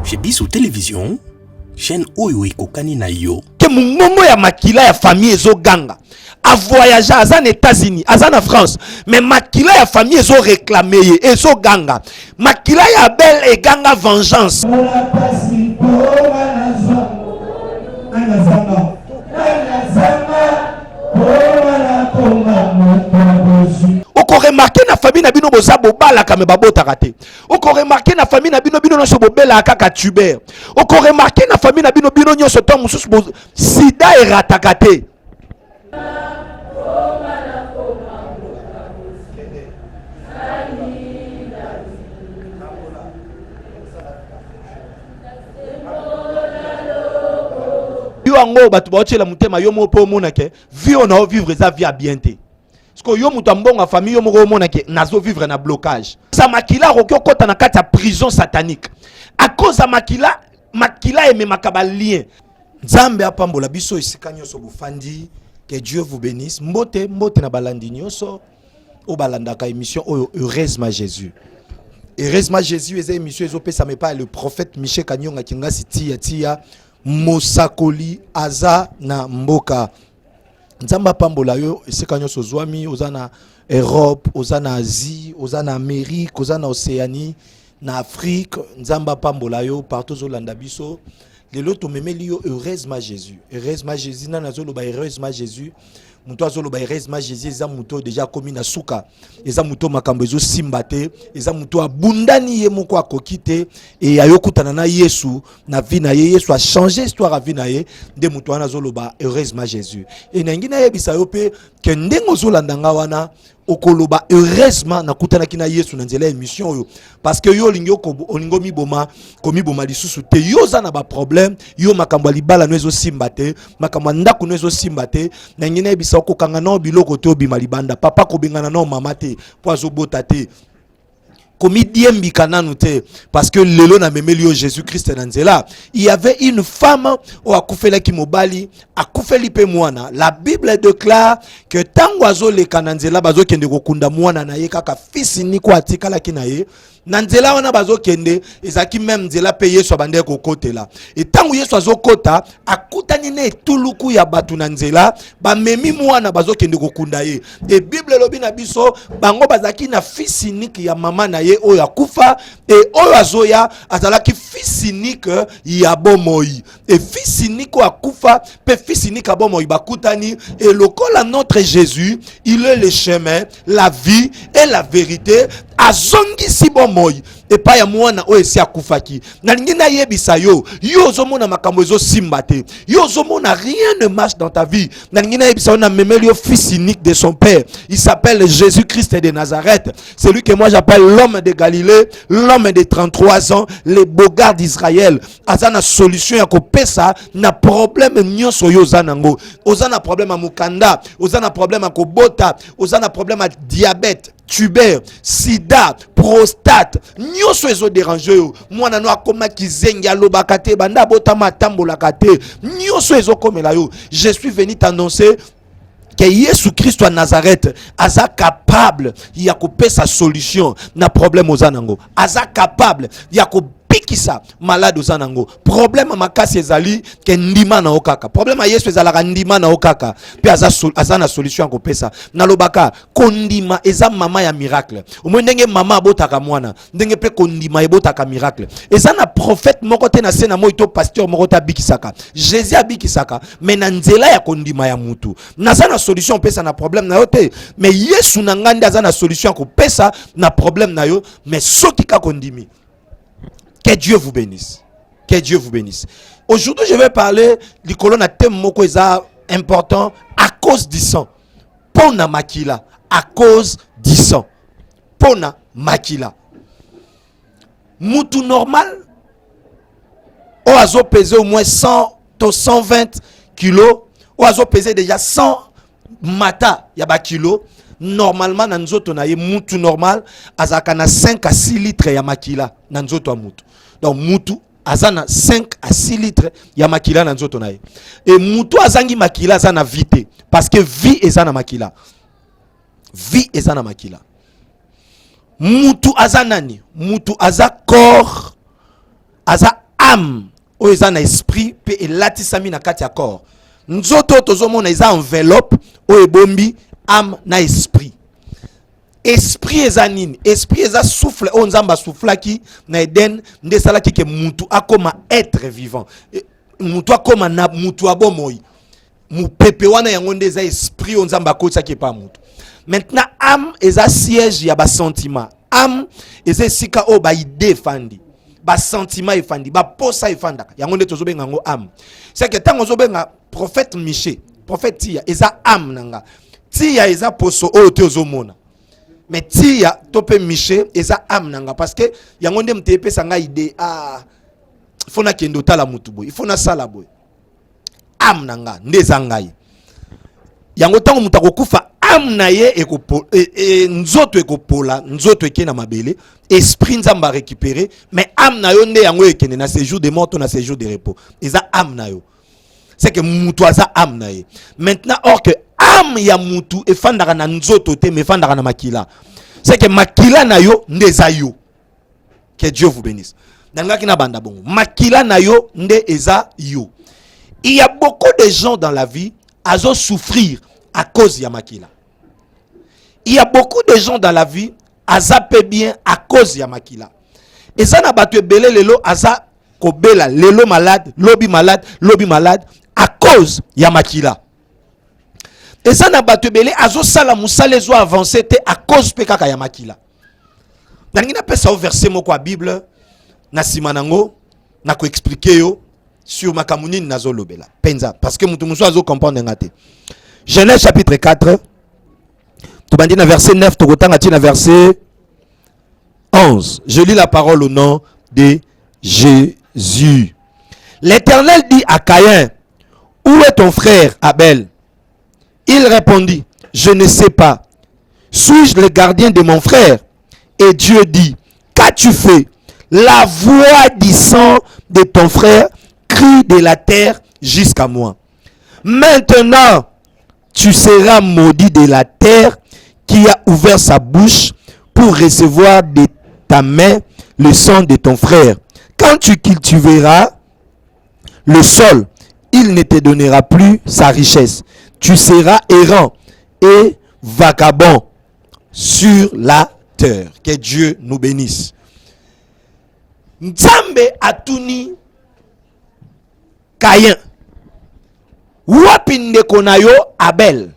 Chez Bissou Télévision, chaîne Oyo Kokani na yo. Que mongongo ya makila ya famille ezo ganga. A voyager à les États-Unis, à la France. Mais makila ya famille ezo réclamé, ezo ganga. Makila ya belle et ganga vengeance. Oko remarqué na famille na bino boza bobala kame babota kate. Oko remarqué na famille na bino nyonso bobela kaka tuber. Oko remarqué na famille na bino nyonso to mususu sida e ratakate. Yo ango batu baotela mutema yo mo po mona ke vie on a vivre za vie à bienté. Parce que yo mutu mbonga famille yo mo mona ke nazo vivre na blocage. Sa makila rokyo kota na kati ya prison satanique. À cause de makila eme makaba lien. Nzambe apambola biso esika nyonso bufandi. Que Dieu vous bénisse. Mbote na balandi nyonso o balandaka émission oyo heureusement Jésus. Heureusement Jésus eza émission ezo pesa me pas le prophète Michel Kanyonga kinga sitia tia Mosakoli aza na mboka. Nzamba pambola yo esika nyonso zwami ozana Europe, ozana Asie, ozana Amérique, ozana Océanie, na Afrique, nzamba pambola yo partout zolanda biso. Lelo to memeli yo heureusement Jésus. Heureusement Jésus na nazolo ba heureusement Jésus. Muto azolo ba heureusement Jésus eza muto déjà komi na suka. Eza muto makambo ezo simbate, eza muto abundani ye moko akokite et ayokutana na Yesu na vie na ye. Yesu a changé histoire a vie na ye de muto ana zolo ba heureusement Jésus. Et nangina yebisa yo pe ke ndengo zolanda nga wana okoloba heureusement na kutana kina Yesu na nzela émission yo parce que yo lingyo ko olingo miboma komi boma lisusu te yo za na ba problème yo makambo libala no ezo simbate makambo ndako no ezo simbate na ngina ebisa ko kanga no biloko to bima libanda papa ko bengana no mama te po azo bota te komi diembi kananu te parce que lelo na memelio Jésus-Christ na nzela il y avait une femme o akufela ki mobali akufeli pe mwana. La Bible déclare que tango azo le kananzela bazo kende kokunda mwana na ye kaka fils ni ko atikala kinaye na nzela wana bazo kende ezaki même nzela pe Yesu abande ko kotela et tango Yesu azo kota akutani ne tuluku ya batu na nzela ba memi mwana bazo kende kokunda ye et Bible lobi na biso bango bazaki na fils unique ya mama na ye oyo akufa et oyo azoya azalaki fils unique ya bomoi et fils unique akufa pe fils unique ya bomoi bakutani et lokola notre Jésus il est le chemin, la vie et la vérité azongi si bomoi et pa ya mwana o esi akufaki na lingina yebisa yo zomona makambo ezo simbate yo zomona rien ne marche dans ta vie na lingina yebisa on a memeli yo fils unique de son père. Il s'appelle Jésus-Christ de Nazareth, celui que moi j'appelle l'homme de Galilée, l'homme de 33 ans, le bogard d'Israël. Azana solution ya ko pesa na problème nyonso yo zanango. Ozana problème a mukanda, ozana problème a ko bota, ozana problème a diabète, tuber, sida, prostate, nyonso ezo déranger yo. Mwana no akoma kizengi alobaka te banda bota matambola kate. Nyonso ezo komela yo. Je suis venu t'annoncer que Jésus Christ à Nazareth aza capable ya ko pesa solution na problème ozanango. Aza capable ya ko pikisa malade ozanango. Problème makasi ezali ke ndima na okaka. Problème a Yesu ezalaka ndima na okaka. Pe aza na solution ko pesa. Na lobaka kondima eza mama ya miracle. Omo ndenge mama abotaka mwana, ndenge pe kondima ebotaka miracle. Eza na prophète moko te na sena mo ito pasteur moko ta bikisaka. Jésus abikisaka mais na nzela ya kondima ya mutu. Naza na solution pesa na problème na yo te. Mais Yesu na ngandi aza na solution ko pesa na problème na yo mais soki ka kondimi. Que Dieu vous bénisse. Que Dieu vous bénisse. Aujourd'hui, je vais parler du colonne à thème moko important à cause du sang. Pona makila. À cause du sang. Pona makila. Moutou normal. Oazo pesé au moins 100 to 120 kilos. Oazo pesé déjà 100 mata yaba kilos. Normalement, dans nzoto na ye moutou normal, azaka na 5 à 6 litres ya makila na nzoto a moutou. Donc moutou azana 5 à 6 litres ya makila na nzoto na ye. Et moutou azangi makila azana vite parce que vie ezana makila. Vie ezana makila. Moutou azanani, moutou aza corps aza âme oyo eza na esprit pe elatisami na kati ya corps. Nzoto tozomona eza enveloppe oyo ebombi âme na esprit. Esprit eza nini? Esprit eza souffle oyo Nzambe asoufflaki na Eden nde esalaki ke mutu akoma être vivant. Mutu akoma na mutu abomoi. Mupepe wana yango nde eza esprit oyo Nzambe akotisaki pa mutu. Maintenant âme eza siège ya ba sentiment. Âme eza sika oyo ba idée efandi. Ba sentiment efandi, ba posa efandaka. Yango nde tozobenga ngo âme. C'est que tango zobenga prophète Miché, prophète Tia eza âme nanga. Tia eza poso oyo te ozomona. Mais Tia tope Miché eza âme nanga parce que yango nde mtepe sanga idée fona kendo tala mutu boy. Fona sala boy. Âme nanga nde zangai. Yango tango mutu akokufa âme na ye nzoto ekopola, nzoto ekena mabele, esprit Nzamba récupérer, mais âme na yo nde yango ekene na séjour de mort na séjour de repos. Eza âme na yo. C'est que mutu aza âme na ye. Maintenant or que âme ya mutu efandaka na nzoto te mais efandaka na makila. C'est que makila na yo nde eza yo. Que Dieu vous bénisse. Nangaki na banda bongo. Makila na yo nde eza yo. Il y a beaucoup de gens dans la vie azo souffrir à cause ya makila. Il y a beaucoup de gens dans la vie aza pe bien à cause ya makila. Et ça na batu ebele lelo aza kobela lelo malade, lobi malade à cause ya makila. Et ça na batu ebele azo sala musala zo avancer te à cause pe kaka ya makila. Nangi na pesa au verset moko a Bible na simanango na ko expliquer yo sur makamuni nazo lobela. Penza parce que mutu muso azo comprendre ngate. Genèse chapitre 4 tu vas verset 9, tu vas verset 11. Je lis la parole au nom de Jésus. L'Éternel dit à Caïn, où est ton frère Abel? Il répondit, je ne sais pas. Suis-je le gardien de mon frère? Et Dieu dit, qu'as-tu fait? La voix du sang de ton frère crie de la terre jusqu'à moi. Maintenant, tu seras maudit de la terre qui a ouvert sa bouche pour recevoir de ta main le sang de ton frère. Quand tu cultiveras le sol, il ne te donnera plus sa richesse. Tu seras errant et vagabond sur la terre. Que Dieu nous bénisse. Nzambe atuni Caïn. Wapi ndeko na yo Abel.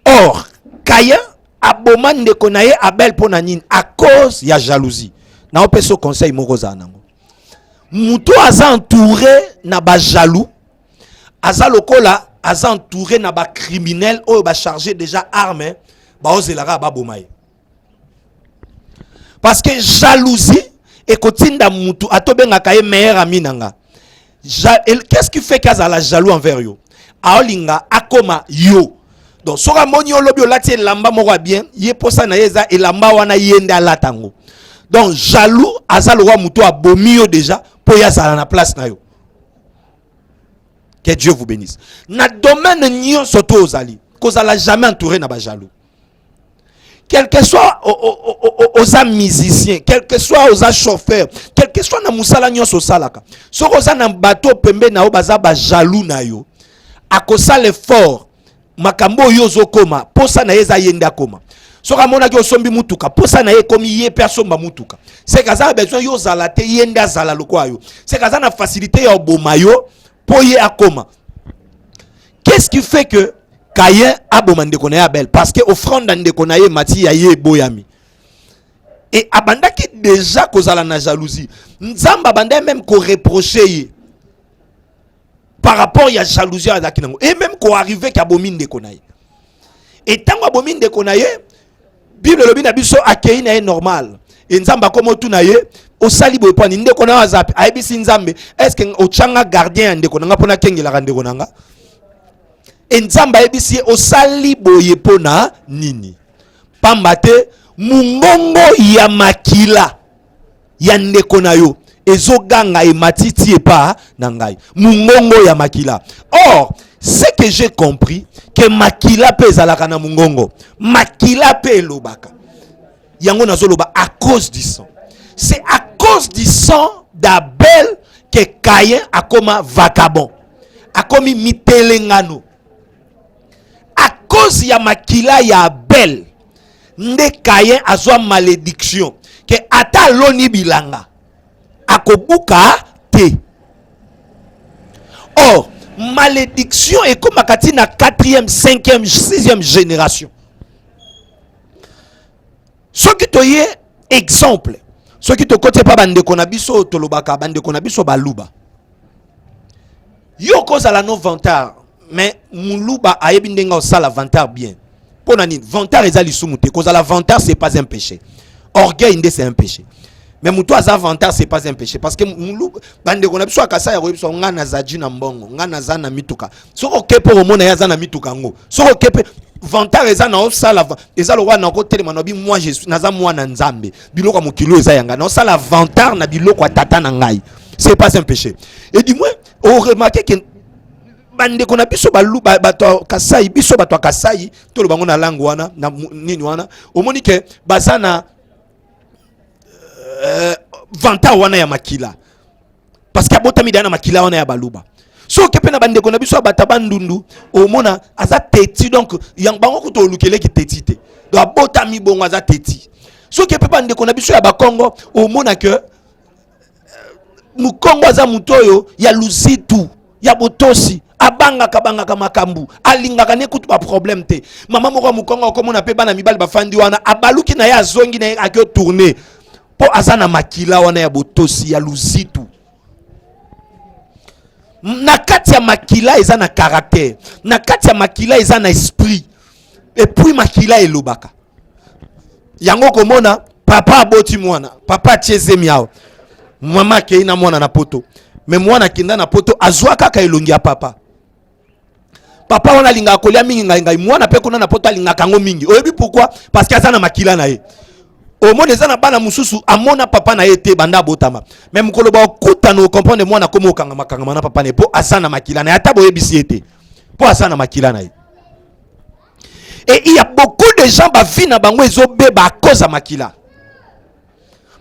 Or Caïn aboma ndeko na ye Abel pona nini à cause ya jalousie. Na opeso conseil moko za nango. Muto aza entouré na ba jaloux. Aza lokola aza entouré na ba criminel oyo ba chargé déjà arme ba ozelaka ba bomaye. Parce que jalousie et kotinda mutu atobenga ye meilleur ami nanga. Qu'est-ce qui fait qu'azala jaloux envers yo? Aolinga akoma yo. Donc sora moni olobi olati elamba moko bien, ye posa na yeza elamba wana yende alatango. Donc jaloux azalo wa mutu abomi yo déjà po ya sala na place na yo. Que Dieu vous bénisse. Na domaine nyo soto ozali, kozala jamais entouré na ba jaloux. Quel que soit aux musiciens, quel que soit aux chauffeurs, quel que soit na musala nyonso salaka. So oza na bateau pembe na o baza ba jaloux na yo. Akosa l'effort makambo yo zokoma posa na yeza yenda koma. So kamona ki osombi mutuka posa na ye komi ye persomba mutuka. C'est kaza besoin yo zalate yenda zala lokwa yo. C'est kaza na facilité ya oboma yo po ye akoma. Qu'est-ce qui fait que Caïn aboma ndeko na Abel? Parce que offrande ndeko na ye mati ya ye boyami. Et abandaki déjà kozala na jalousie. Nzamba banda même ko reprocher ye par rapport à la jalousie à la kinango. Et même qu'on arrive qu'à bomin de konaye. Et tant que bomin de konaye, Bible le bina biso akei na normal. Et nzamba comme tout naye, au sali boy pani nde kona zap. Aibisi nzambe. Est-ce que au changa gardien nde konanga pona kengi la rande konanga? Et nzamba aibisi au sali boy pona nini? Pambate mungongo ya makila ya nde konayo. Ezoganga e matiti e pa nangai mungongo ya makila. Or c'est que j'ai compris que makila pe ezalaka na mungongo, makila pe lobaka yango nazoloba à cause du sang. C'est à cause du sang d'Abel que Caïn a comme vagabond, a comme mitelengano. À cause ya makila ya Abel, nde Caïn a zwa malédiction que ata loni bilanga akobuka te. Or, malédiction est comme akati na 4e, 5e, 6e génération. Ce qui te y est exemple, ce qui te côté pas bande konabiso tolobaka bande konabiso baluba. Yo cause à la non vantar, mais muluba ayebi ndenga osala vantar bien. Ponani vantar ezali sumute cause à la vantar c'est pas un péché. Orgueil inde c'est un péché. Mais muto aza vantar c'est pas un péché parce que muluba bande konabiso akasa ya koyebiso ngana zaji na mbongo, ngana zana mituka. Soko kepo omona ya zana mituka ngo. Soko kepe vantar eza na osala eza lo wana ko telema no bi moi je suis naza mwana nzambe biloko mokilo eza yanga na osala vantar na biloko tata na ngai, c'est pas un péché. Et du moins on remarque que bande kona biso balu bato kasai biso bato kasai to lo bango na langue wana na nini wana omoni ke bazana vantar wana ya makila parce que abotami dana makila wana ya baluba. So kepe na bande kona biso batabandundu omona aza teti donc yang bango kuto lukele ki teti te do abotami bongo aza teti. So kepe bande kona biso ya bakongo omona ke mukongo aza mutoyo ya luzitu ya botosi abanga kabanga makambu alingaka ne kutu ba problème te mama moko mukongo komona pe bana mibali bafandi wana abaluki na ya zongi na akyo tourner po azana makila wana ya botosi ya luzitu. Na kati ya makila eza na caractère, na kati ya makila eza na esprit, et puis makila elobaka yango komona papa aboti mwana papa tieze miao mama ke ina mwana na poto mais mwana kinda na poto azwa kaka elongi ya papa papa wana linga kolia mingi ngai mwana pe kuna na poto alinga kango mingi oyebi pourquoi parce que azana makila na ye omona eza na bana mususu amona papa na ye te banda botama mais mukolo ba okuta no comprendre mwana komo okanga makanga na papa ne po azana makila na ata boyebisi ete po azana makila na ye. Et il y a beaucoup de gens ba vie na bango ezobeba à cause de makila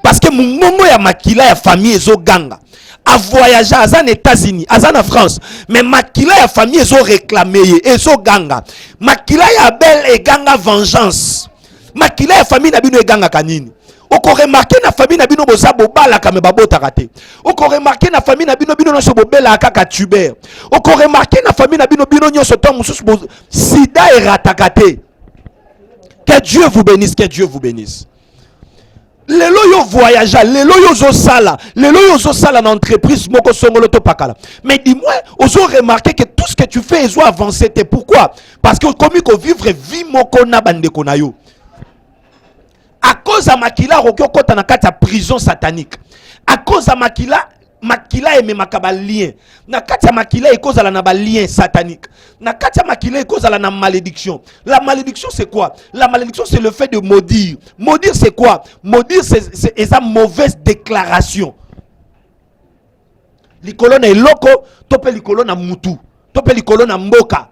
parce que mungongo ya makila ya famille ezo ganga a voyager à les États-Unis, à en France, mais makila ya famille ezo réclamer ezo ganga makila ya belle et ganga vengeance makila ya famille na bino e ganga kanini. Oko remarqué na famille na bino boza bobala kame babota kate. Oko remarqué na famille na bino nyonso bobela kaka tuber. Oko remarqué na famille na bino nyonso to mususu sida et ratakate. Que Dieu vous bénisse, que Dieu vous bénisse. Lelo yo voyage, lelo yo zo sala, lelo yo zo sala na entreprise moko songolo to pakala. Mais dis-moi, ozo remarquer que tout ce que tu fais ezo avancer. Pourquoi? Parce que comme ko vivre vie moko na bande kona yo. À cause de makila rokyo kota na kati ya prison satanique. À cause de makila eme makaba lien. Na kati ya makila cause la na ba lien satanique. Na kati ya makila cause la na malédiction. La malédiction c'est quoi? La malédiction c'est le fait de maudire. Maudire c'est quoi? Maudire c'est esa mauvaise déclaration. Likolo na eloko, tope likolo na mutu, tope likolo na mboka.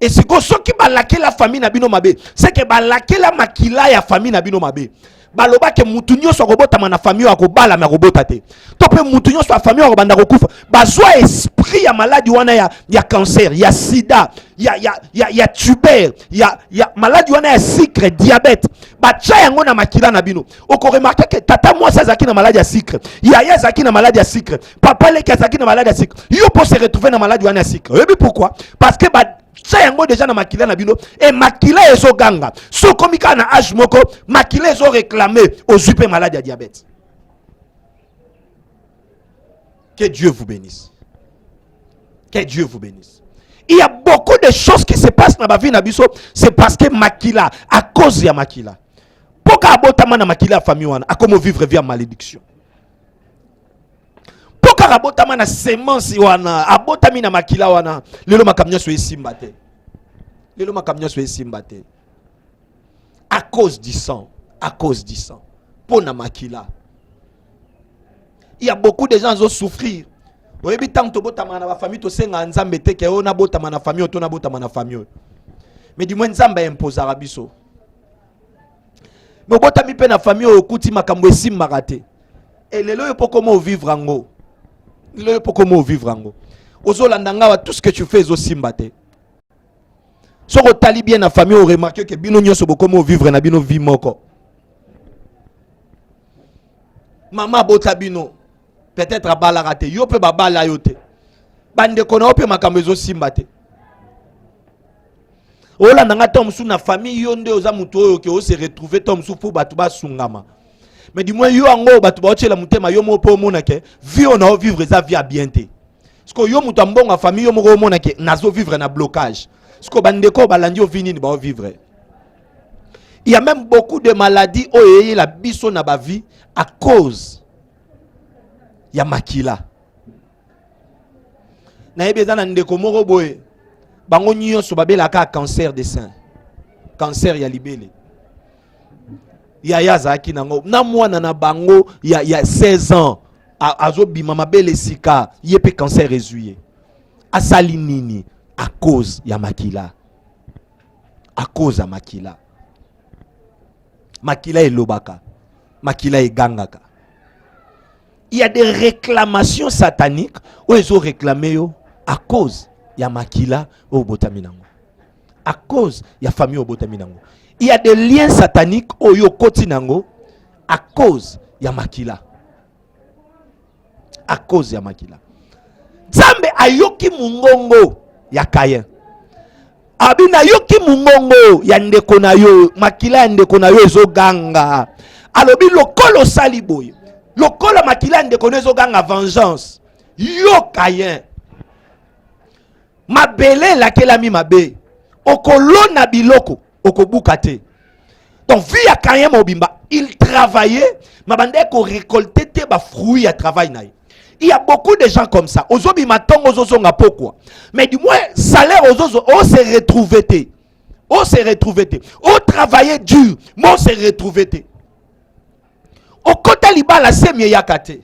Et c'est que ceux qui balake la famille na bino mabe, c'est que balake la makila ya famille na bino mabe. Baloba ke mutu nyonso akobota na famille akobala na robota te. Tope mutu nyonso a famille akobanda kokufa. Bazwa esprit ya maladie wana ya cancer, ya sida, ya tuber, ya maladie wana ya sucre, diabète. Bacha yango na makila na bino. Oko remarquer que tata moi ça zaki na maladie ya sucre. Yaya zaki na maladie ya sucre. Papa le zaki na maladie ya sucre. Yo peut se retrouver na maladie wana ya sucre. Vous savez pourquoi? Parce que ça yango déjà na makila na bino et makila ezo ganga so komika na âge moko makila ezo réclamer aux zupe malade à diabète. Que Dieu vous bénisse, que Dieu vous bénisse. Il y a beaucoup de choses qui se passent dans ma vie na biso, c'est parce que makila à cause ya makila poka abotama na makila famille wana a comment vivre via malédiction. Poka abotama na semence wana abotami na makila wana lelo makamnya so esimba te. Lelo makamnya so esimba te. À cause du sang, à cause du sang. Pour na makila. Il y a beaucoup de gens qui ont souffrir. Vous avez tant de botama na famille to senga nzambe te ke ona botama na famille to na botama na famille. Mais du moins nzambe impose arabiso. Mais botami pe na famille okuti makambo esimba te. Et lelo yo pour comment vivre ango. Lelo yo pour comment vivre ango. Ozolandanga tout ce que tu fais aussi mbate. Si on tali bien la famille, on remarque que bino nyonso comment vivre na bino vie moko. Maman bota bino peut-être à bala raté. Yo pe babala yote. Bande kona pe makambo aussi mbate. Olandanga tom sou na famille yo nde oza muto oyo ke o se retrouver tom sou pour batu ba sungama. Mais du moins yo ango batu ba otela mutema yo mo po mona ke vie on a vivre za vie à bienté. Parce que yo muto mbonga famille yo mo mona ke nazo vivre na blocage. Parce que bandeko balandi o vini ni ba vivre. Il y a même beaucoup de maladies oyo la biso na ba vie à cause ya makila. Na yebeza na ndeko moko boye bango nyonso babelaka cancer des seins. Cancer ya libele. Ya yazaki nango na mwana na bango ya 16 ans azo bima mabele sika yepe cancer résuye asali nini à cause ya makila, à cause ya makila. Makila elobaka, makila egangaka. Il y a des réclamations sataniques où ils ont réclamé yo à cause ya makila au botaminango, à cause ya famille au botaminango. Il y a des liens sataniques au yo kotinango à cause ya makila. À cause ya makila. Zambe ayoki mungongo ya Kayen. Abina yoki mungongo ya ndeko na yo, makila ya ndeko na yo ezo ganga. Alobi lokolo sali boy. Lokolo makila ya ndeko na ezo ganga vengeance. Yo Kayen. Mabele la kelami mabe. Okolona biloko. Okobukate. Donc vu ya Kayen mobimba, il travaillait, mabande ko récolter te ba fruits à travail na. Il y a beaucoup de gens comme ça. Ozobi matongo ozozonga pourquoi? Mais du moins salaire ozozo o se retrouver te. O se retrouver te. O travailler dur, mo se retrouver te. O kota libala semie yakate.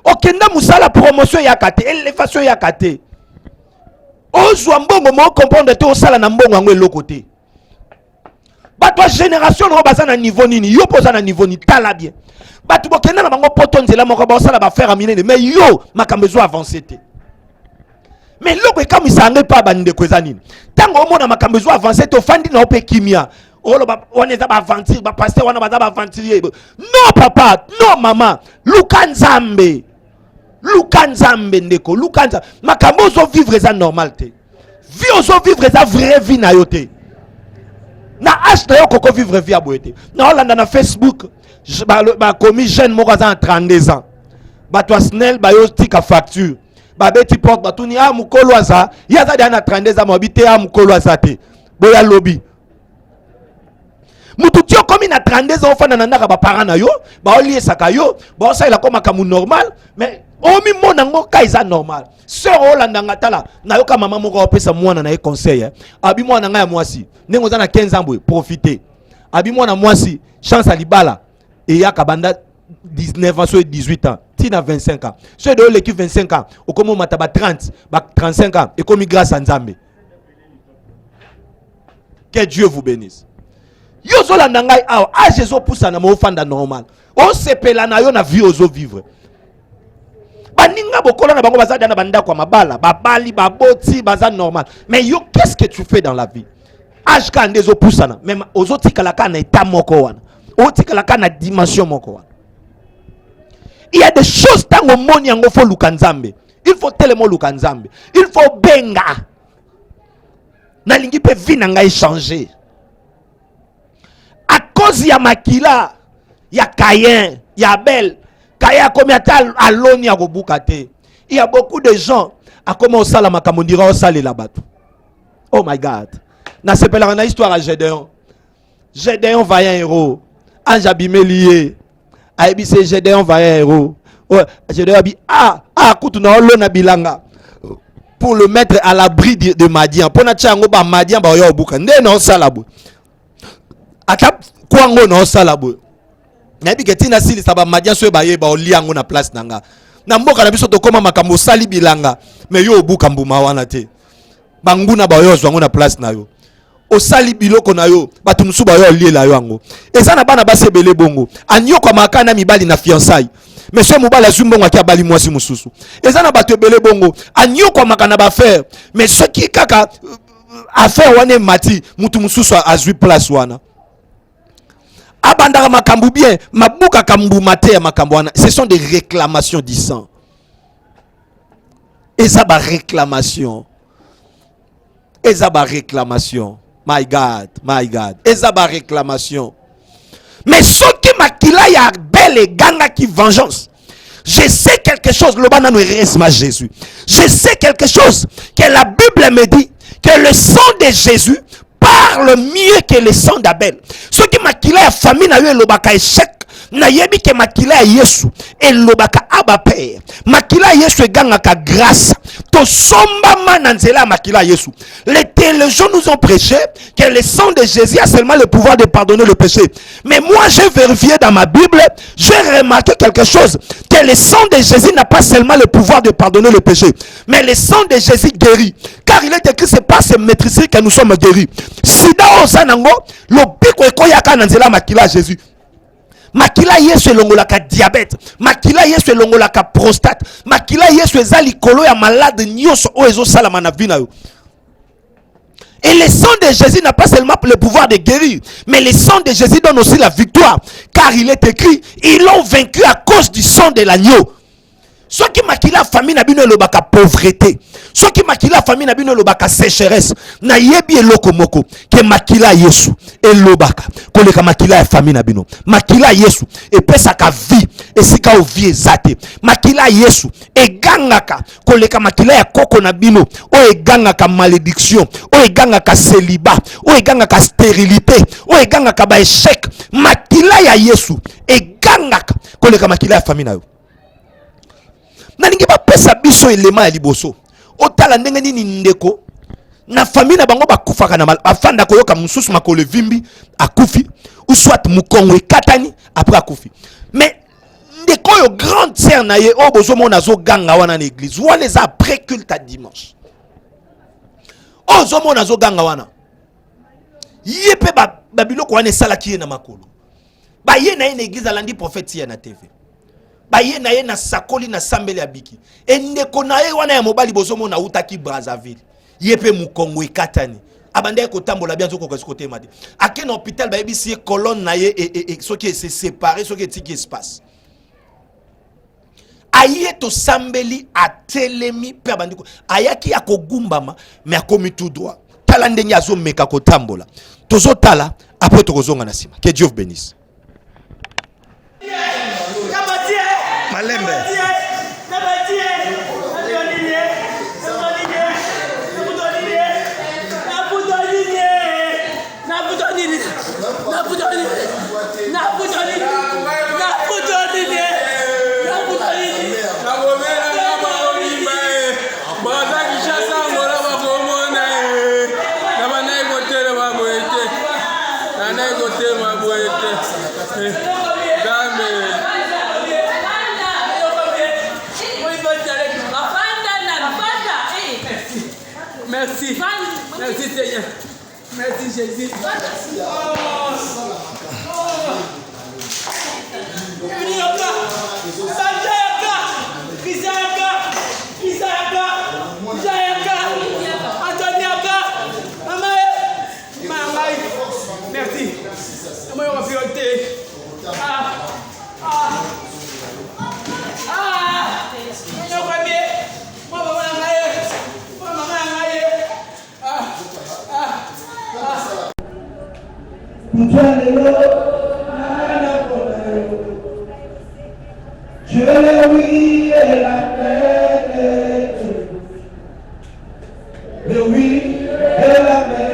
O kenda musala promotion yakate, élévation yakate. O zwambongo mo comprendre te o sala na mbongo ngo eloko te. Ba toi génération no baza na niveau nini, yo poza na niveau ni tala bien. Batu bokenda na bango poto nzela moko ba osala ba faire aminene, mais yo makambo zo avancer te. Mais loko ekamisa ngai pa bande ko ezanini. Tango omona makambo zo avancer te ofandi na ope kimia. Olo ba oneza ba aventure ba passer wana baza ba aventurier. Non papa, non maman, luka nzambe. Luka nzambe ndeko, luka nzambe. Makambo zo vivre za normal te. Vie zo vivre za vraie vie na yo te. Na H na yo koko vivre vie a boete. Na Hollande na Facebook, ba commis jeune moko za 32 ans. Ba toi snel ba yo tika facture. Ba beti porte ba tuni a mukolo aza, ya za na 32 ans mobité a mukolo aza te. Boya lobby. Mutu tio komi na 32 ans ofana na ndaka ba parents na yo, ba oli esaka yo, ba osala koma kamu normal, mais omi mona ngo kaiza normal. Sœur Hollande ngatala, na yo ka maman moko opesa mwana na ye conseil. Abi mwana nga ya mwasi, nengo za na 15 ans boy, profiter. Abi mwana mwasi, chance à libala. Et ya kabanda 19 ans, soit 18 ans, tina 25 ans. Soit de l'équipe 25 ans, au comme mataba 30, 35 ans, et comme grâce à Nzambe. Que Dieu vous bénisse. Yo zo la nangai aw, a Jésus poussa na mo fanda normal. O sepela na yo na vie ozo vivre. Baninga bokola na bango bazada na banda kwa mabala, babali, baboti, baza normal. Mais yo, qu'est-ce que tu fais dans la vie? Age ka ndezo poussa na, même ozo tikalaka na état moko wana. O tikalaka na dimension moko wana. Il y a des choses tango moni yango fo lukanzambe. Il faut tellement lukanzambe. Il faut benga. Na lingi pe vie na ngai changer. À cause ya makila, ya Kayen, ya Abel, Kayen a commis à l'oni à Robukate. Il y a beaucoup de gens à commencer à la makamondira au salé là-bas. Oh my God. Na sepela na histoire à Gédéon. Gédéon vaillant héros. Ange abimé lié. Aibi c'est Gédéon vaillant héros. Gédéon a dit kutu na olo na bilanga pour le mettre à l'abri de Madian. Pour na tchango ba Madian ba yo obuka. Nde na salabo. Atap kwango na salabo. Na bi ketina sili saba Madian so ba ye ba oliango na place nanga. Na mboka na biso to koma makambo sali bilanga mais yo obuka mbuma wana te. Banguna ba yo zwango na place na yo. osali biloko na yo bato musu ba yo liela yo yango eza na bana basebele bongo anyoko makana mibali na fiançailles monsieur mobali azumbongo akia bali mwasi mususu eza na bato ebele bongo anyoko makana ba faire mais ce qui kaka affaire wane mati mutu mususu azui place wana abandaka makambu bien mabuka kambu mate ya makambu wana ce sont des réclamations du sang eza ba réclamation my god eza ba réclamation mais ce qui makila ya bel et ganga qui vengeance je sais quelque chose le banano resma Jésus je sais quelque chose que la Bible me dit que le sang de Jésus parle mieux que le sang d'Abel. Ce qui makila ya famille na yo lobaka échec na yebi ke makila ya Yesu elobaka aba père makila ya Yesu egangaka grâce to somba mananzela makila ya Yesu. Les théologiens nous ont prêché que le sang de Jésus a seulement le pouvoir de pardonner le péché, mais moi j'ai vérifié dans ma Bible, j'ai remarqué quelque chose, que le sang de Jésus n'a pas seulement le pouvoir de pardonner le péché, mais le sang de Jésus guérit, car il est écrit c'est pas se maîtriser que nous sommes guéris. Sida osanango lobiko ekoyaka nanzela makila ya Jésus. Makila Yesu elongolaka diabète, makila Yesu elongolaka prostate, makila Yesu eza likolo ya malade nyonso o ezo salama na vie na yo. Et le sang de Jésus n'a pas seulement le pouvoir de guérir, mais le sang de Jésus donne aussi la victoire, car il est écrit, ils l'ont vaincu à cause du sang de l'agneau. Ce qui makila famille na bino lobaka pauvreté, ce qui makila famille na bino lobaka sécheresse, na yebi eloko moko ke makila Yesu elobaka koleka makila ya famille na bino, makila Yesu epesaka vie esika o vie ezate, makila Yesu egangaka koleka makila ya koko na bino o egangaka malédiction, o egangaka célibat, o egangaka stérilité, o egangaka ba échec, makila ya Yesu egangaka koleka makila ya famille na yo. Naningi ba pesa biso elema ya liboso otala ndenge nini ndeko na famille na bango bakufaka na afanda koyoka mususu makolo vimbi akufi ou soit mukongo ekatani après akufi, mais ndeko yo grande sœur na ye o bozo mona zo ganga wana na église wana eza après culte à dimanche o zo mona zo ganga wana yepe ba biloko wana esalaki ye na makolo ba ye na ye na église alandi prophète ya na TV baye na ye na sakoli na sambele abiki endeko na ye wana ya mobali bozomo na utaki Brazzaville yepe mukongo ekatani abanda ko tambola bien zoko ko côté madi ake na hôpital ba yebisi colonne na ye et ce qui est séparé ce qui est qui se passe aye to sambeli atelemi pe bandiko ayaki ya kogumbama mais akomi tout droit tala ndenge azo meka ko tambola tozo tala après to kozonga na sima. Que Dieu vous bénisse. Malembe. Merci. Merci Seigneur. Merci Jésus. Merci. Je le oui et la paix, le oui et la paix.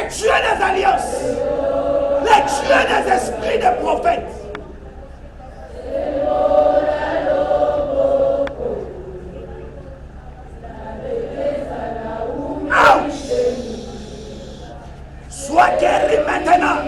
Dieu des alliances, le Dieu des esprits des prophètes. Ouch! Sois guéri maintenant.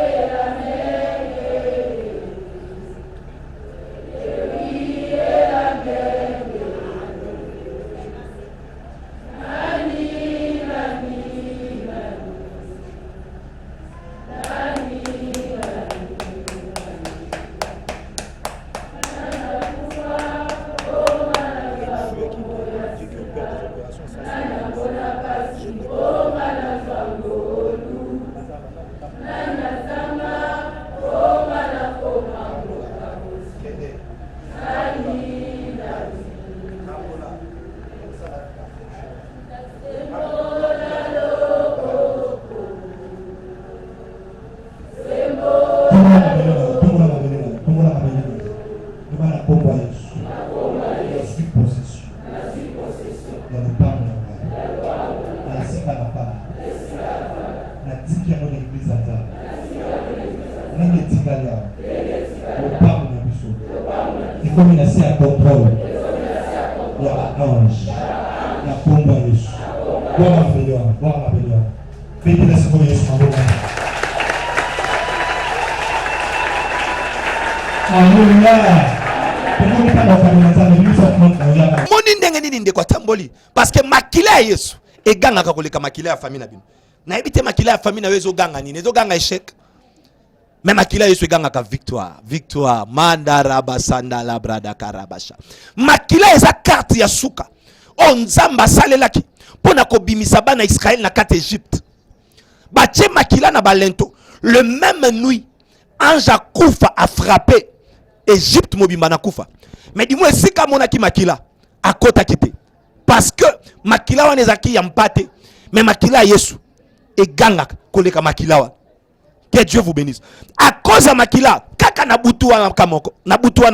Parce que makila yesu e ganga ka koleka makila ya famille na bino na ebite makila ya famille na wezo ganga nini ezo ganga échec mais makila yesu e ganga ka victoire mandara basanda la brada karabasha makila eza carte ya suka o nzamba salelaki pona ko bimisa bana Israël na kati Égypte batie makila na balento le même nuit ange akufa a frappé Égypte mobimba na kufa mais dis moi sika monaki makila akota kité parce que makila wana ezaki ya mpate mais makila yesu e ganga koleka makila wana. Que Dieu vous bénisse. À cause de makila kaka na butu wana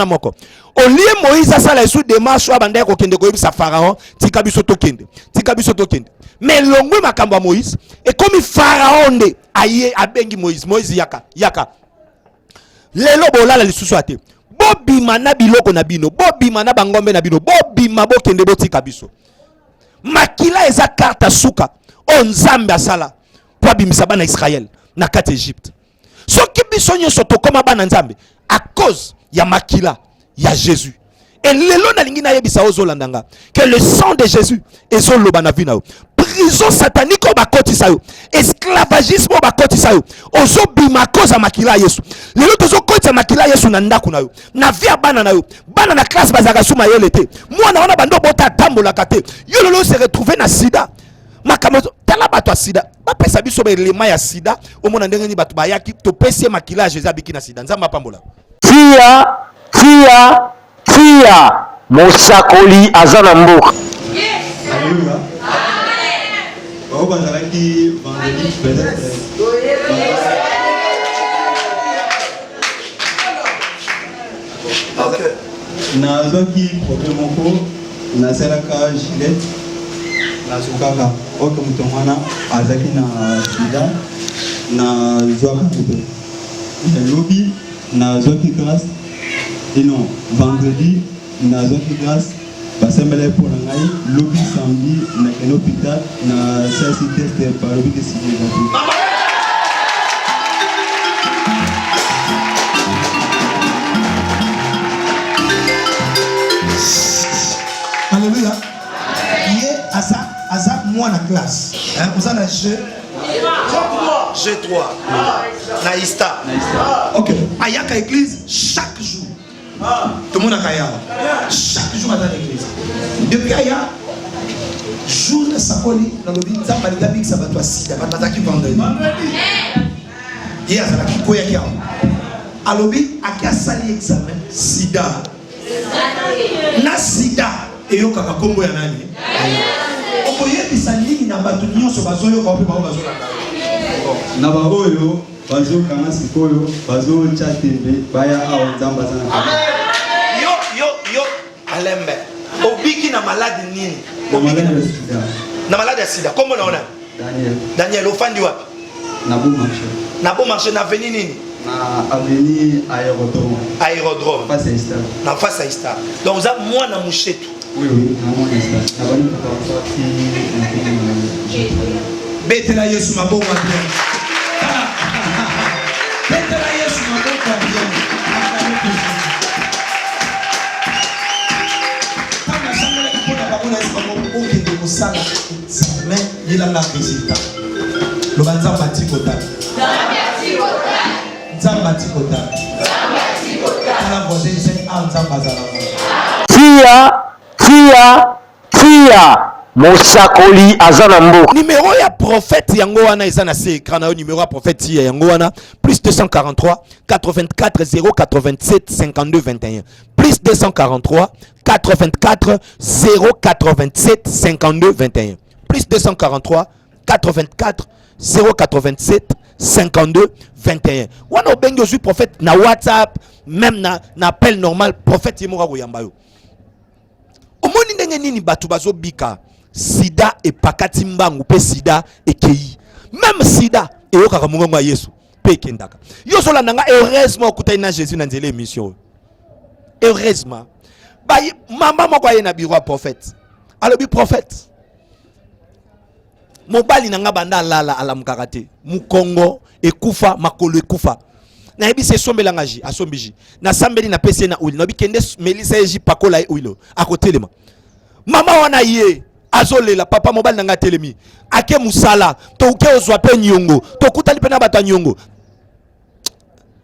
moko olie Moïse asala esu démarche wa banda ko kende ko yebisa pharaon tika biso to kende mais longwe makambo Moïse et comme pharaon nde aye abengi Moïse yaka lelo bolala lisusu ate bobima na biloko na bino bobima na bangombe na bino bobima bokende botika biso makila eza carte suka o nzambe asala po abimisa bana Israël na kati Égypte soki biso nyonso tokoma bana nzambe à cause ya makila ya Jésus et lelo na lingi na yebisa ozolandanga que le sang de Jésus ezoloba na vie na yo prison satanique bakotisa yo esclavagisme bakotisa yo ozobima cause ya makila yesu lelo tozokotisa makila yesu na ndako na yo na vie ya bana na yo bana na classe bazaka suma yele te mwana wana bando bota tambolaka te yo lelo se retrouver na sida makambo tala bato ya sida bapesa biso baelema ya sida omona ndenge ni bato bayaki topesi makila ya Jésus abiki na sida nzamba pambola tia mosakoli aza na mboka. Alléluia. Amen. Bazalaki vendredi peut-être. Nazwaki problème moko nasalaka gilet nazokaka oke moto mwana azalaki na sida nazwaka te lobi nazwaki grâce et non vendredi nazwaki grâce basembele pour na ngai lobi samedi na hôpital na sasi test par lobi décidé. Alléluia. Hier, Asa, moi na classe. Vous avez G3. Naïsta. Ok. Ayaka église chaque jour. Tout le monde a Kaya. Chaque jour à l'église. Depuis Aya, jour de Sakoli, dans le but, ça va être Gabi, ça va être Sida. Ça va être vendredi. Hier, ça va être Koya. Alobi, à qui a sali examen Sida. Na Sida. Et yo kaka kombo ya nani okoyebisa nini na na bato nyonso bazoyoka mpe bango bazolanda na baoyo bazokanga sikoyo bazotya tembe baya awa nzambe aza na yo alembe obiki na maladi nini na maladi ya sida kombo naona Daniel ofandi wapi na bon marché na avenue nini na avenue aérodrome na face à Istar donc za mwana mushetu oui na mwana Istar na bani papa betela Yesu mabongo bien betela Yesu mabongo bien kama shangala kupona babona Yesu mabongo okende kosala mais il a la résultat le banza batikota nzamba tikota ala voisin c'est en nzamba zala tia mosakoli azana mboka. Numéro ya prophète yango wana eza na se écran na yo numéro ya prophète ya yango wana plus 243 84 087 52 21 plus 243 84 087 52 21 plus 243 84 087 52 21 wana obengi ozwi prophète na WhatsApp même na appel normal prophète yemoka koyamba yo omoni ndenge nini bato bazobika sida epakati mbangu pe sida ekei même sida eyokaka mongongo ya Yesu pe ekendaka yo zolanda nga heureusement okutani na Jésus na nzela émission heureusement bayi mama moko aye na biro ya prophète alobi prophète mobali nanga banda lala alamukaka te mukongo ekufa makolo ekufa na yebi se sombelanga ji asombi ji na sambeli na pesi na oil no bikende melisa ji pakola e oilo akotelema mama wana ye azolela papa mobali nanga telemi ake musala to uke ozwa pe nyongo to kutali pe na bata nyongo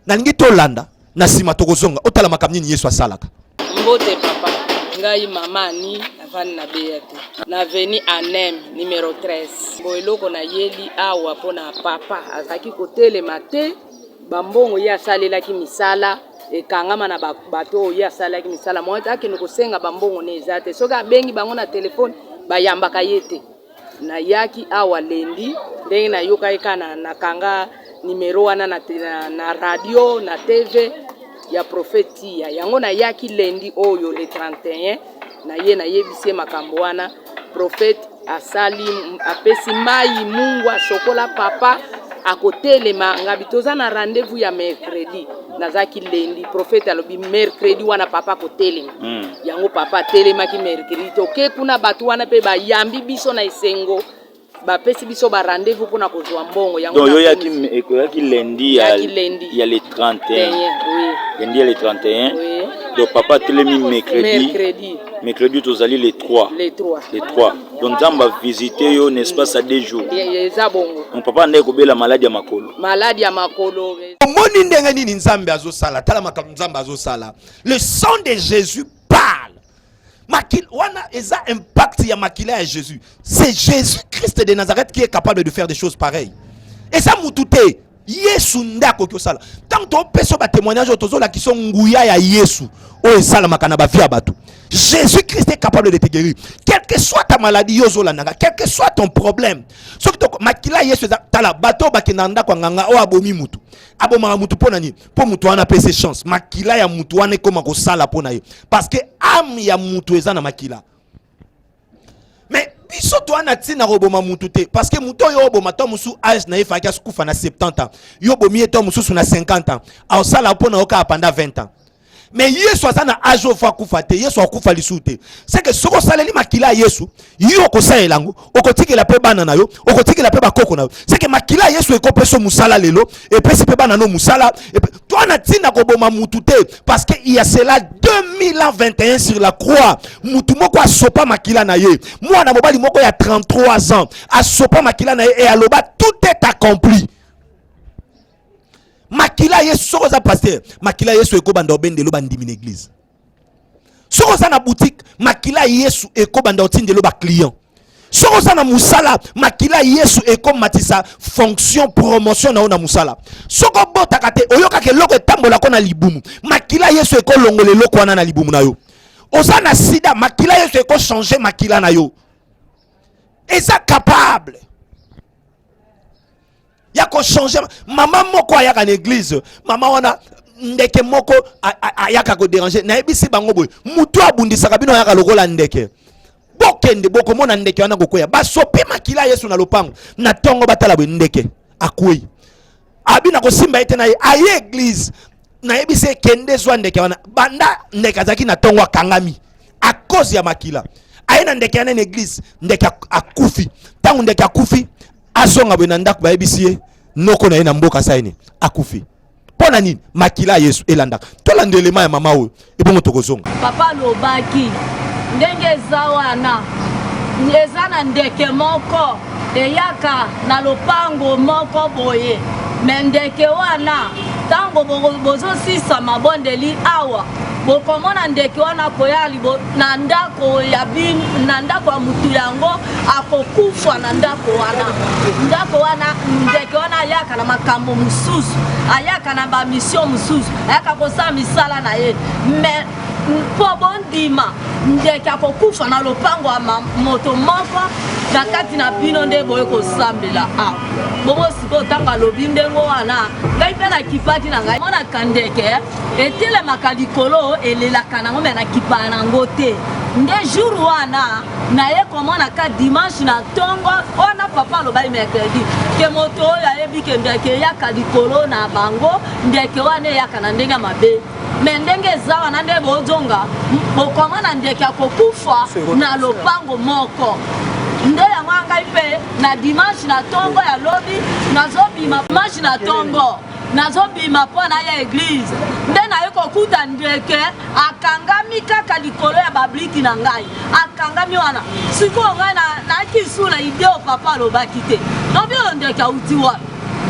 na ningi to landa na sima to kozonga otala makamnini Yesu asalaka mbote papa ngai mama ni avani na beyate na veni anem numéro 13 boeloko na yeli awa pona papa azaki kotelema te bambongo ya salelaki misala ekangama na bato ya salaki misala mo ake no kosenga bambongo ne ezate soka bengi bango na telefone bayambaka yete na yaki awa lendi ndenge na yoka ekana na kanga numero wana na radio na TV ya profetia yango na yaki lendi oyo le 31 na ye na yebise makambo wana prophète asali apesi mai Mungu asokola papa akotelema ngabi toza na rendez-vous ya mercredi nazaki lendi prophète alobi mercredi wana papa kotelema yango papa telema ki mercredi toke kuna batu wana pe bayambi biso na esengo bapesi biso ba rendez-vous pona kozwa mbongo yango donc yo yaki lendi ya le 31 oui lendi ya le 31 oui donc papa telemi mercredi tozali le 3 donc nzamba visiter yo n'est-ce pas ça 2 jours eza bongo mon papa ndeko kobela maladie ya makolo omoni ndenge nini nzambe azosala tala makambo nzambe azosala le sang de Jésus parle makil wana eza impact ya makila ya Jésus c'est Jésus-Christ de Nazareth qui est capable de faire des choses pareilles et ça mutute Yesu ndako kyosala tant to peso ba témoignage tozola ki so nguya ya Yesu o esala makana ba via batu Jésus-Christ est capable de te guérir quelle que soit ta maladie yozola nanga quel que soit ton problème soki to makila Yesu tala bato bakinanda kwa nganga o abomi mutu aboma mutu pona ni po mutu wana pese chance makila ya mutu wana koma ko sala pona ye parce que âme ya mutu eza na makila mais biso to ana tina roboma mutu te parce que mutu yo oboma to musu âge na efaki asukufa na 70 ans yo bomi to musu na 50 ans au sala pona oka pendant 20 ans mais Yesu azana âge ofa kufa te Yesu akufa lisute c'est que soko saleli makila Yesu yo ko saelango okotikela pe bana na yo okotikela pe bakoko na yo c'est que makila Yesu ekopeso musala lelo et pesi pe bana no musala et to ana tina koboma mutu te parce que il y a cela 2021 sur la croix mutu moko asopa makila na ye mwana mobali moko ya 33 ans asopa makila na ye et aloba tout est accompli makila Yesu soko za pasteur makila Yesu eko banda obende lo bandimi na église soko za na boutique makila Yesu eko banda otinde lo ba client soko za na musala makila Yesu eko matisa fonction promotion na ona musala soko botaka te oyoka ke loko etambola ko na libumu makila Yesu eko longole loko wana na libumu na yo oza na sida makila Yesu eko changer makila na yo eza capable ya ko changer. Maman moko ayaka na église, maman wana ndeke moko ayaka ko déranger na ebisi bango boy mutu abundisaka bino ayaka lokola ndeke bokende bokomona ndeke wana kokoya basopi makila Yesu na lopango na tongo batala bwe ndeke akwei abina kosimba ete na aye église na ebisi kende zwa ndeke wana banda ndeke azaki na tongo akangami a cause ya makila aye na ndeke wana na église ndeke akufi tangu ndeke akufi azonga bwe na ndako ba ebisi noko na ye na mboka saini akufi. Pona nini makila Yesu elanda tolanda elema ya mama oyo ebongo tokozonga papa lobaki ndenge zawana eza na ndeke moko eyaka na lopango moko boye me ndeke wana tango bozosisa mabondeli awa bokomona ndeke wana koya na ndako ya mutu yango akokufa na ndako wana ndeke wana ayaka na makambo mususu ayaka na bamisio mususu ayaka kosala misala na ye me po bondima ndeke akokufa na lopango ya moto moko na kati na bino nde boye kosambela bobo siko tanga lobi ndengo wana ngai mpe na kipati na ngai monaka ndeke etelemaka likolo elelaka nango me na kipa nango te nde jour wana naye komonaka dimanche na ntongo wana papa alobai mercredi ke moto oyo ayebi ke ndeke eyaka likolo na bango ndeke wana eyaka na ndenge mabe me ndenge eza wana nde bozonga bokomona ndeke akokufa na lopango moko nde yango ngai mpe na dimanche na ntongo ya lobi nazobima dimanche na ntongo nazobima mpo na ya eglize nde naye kokuta ndeke akangami kaka likolo ya babliki na ngai akangami wana sikoyo ngai nakisuna ideo papa alobaki te nobi oyo ndeke auti wana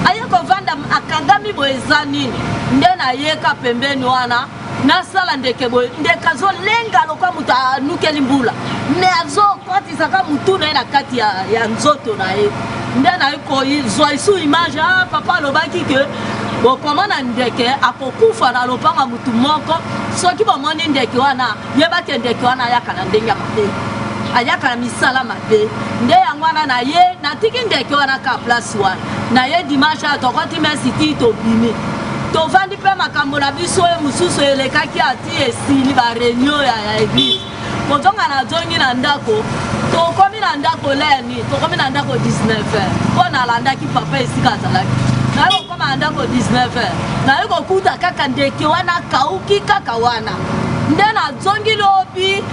aye kovanda akangami boye eza nini nde nayeka pembeni wana nasala ndeke boye ndeke azolenga lokwa moto anukeli mbula me azokotisaka mutu na ye na kati ya nzoto na ye nde naye kozwa isu image papa alobaki ke bokomona ndeke akokufa na lopango mutu moko soki bomoni ndeke wana yebake ndeke wana ayaka na ndenge mabe ayaka na misala mabe nde yango wana na ye natiki ndeke wana ka place wana na ye dimanche tokoti mesiti tobimi tovandi mpe makambo na biso oyo mosusu elekaki ati esili bareunion ya eglise kozonga nazongi na ndako tokomi na ndako leni tokomi na ndako 19h mpo nalandaki papa esika azalaki naye kokoma na ndako 19h naye kokuta kaka ndeke wana kauki kaka wana nde nazongi lobi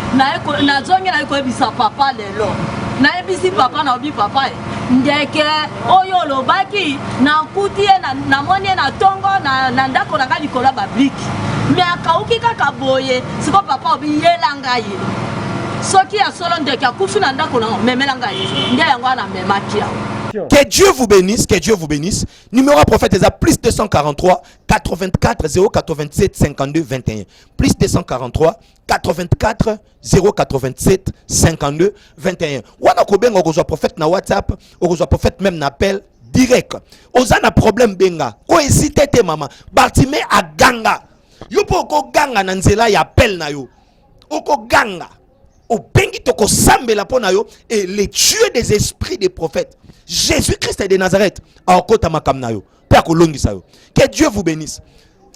nazongi naye koyebisa papa lelo nayebisi papa naobi papa ndeke oyo olobaki nakuti ye namoni ye na tongo na ndako na ngai likolo ya babliki me akauki kaka boye siko papa obi yela ngai soki ya solo ndeke akufi na ndako na memela ngai nde yango wana memaki yango. Que Dieu vous bénisse, que Dieu vous bénisse. Numéro prophète est à plus 243 84 087 52 21. Plus 243 84 087 52 21. Wana kobenga okozwa prophète na WhatsApp, okozwa prophète même na appel direct. Oza na problème benga. Ko hésiter te mama. Bartime a ganga. Yo po ko ganga na nzela ya appel na yo. Oko ganga. Au bengi toko sambela pona yo et les tuer des esprits des prophètes. Jésus-Christ de Nazareth a okota makamna yo. Père kolongisa yo. Que Dieu vous bénisse.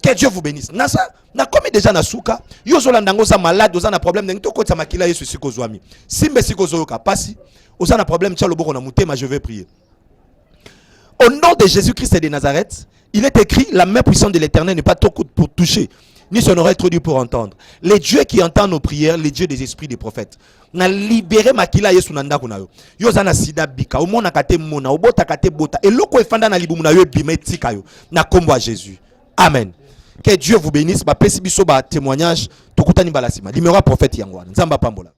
Que Dieu vous bénisse. Nasa na comme déjà na souka, yo zolandango sa malade, oza na problème ngi tokota makila Yesu sikozwami. Simbe sikozoyoka pasi, oza na problème tcha loboko na mutema, je vais prier. Au nom de Jésus-Christ de Nazareth, il est écrit la main puissante de l'Éternel n'est pas trop courte pour toucher, ni son oreille trop dure pour entendre. Les dieux qui entendent nos prières, les dieux des esprits des prophètes. Na libéré makila Yesu nanda kunayo. Yo zana sida bika, o mona kate mona, o bota kate bota. Et loko efanda na libumu na yo bimetika yo. Na kombo à Jésus. Amen. Que Dieu vous bénisse. Ba pesi biso ba témoignage tokutani balasima. Numéro prophète yangwana. Nzamba pambola.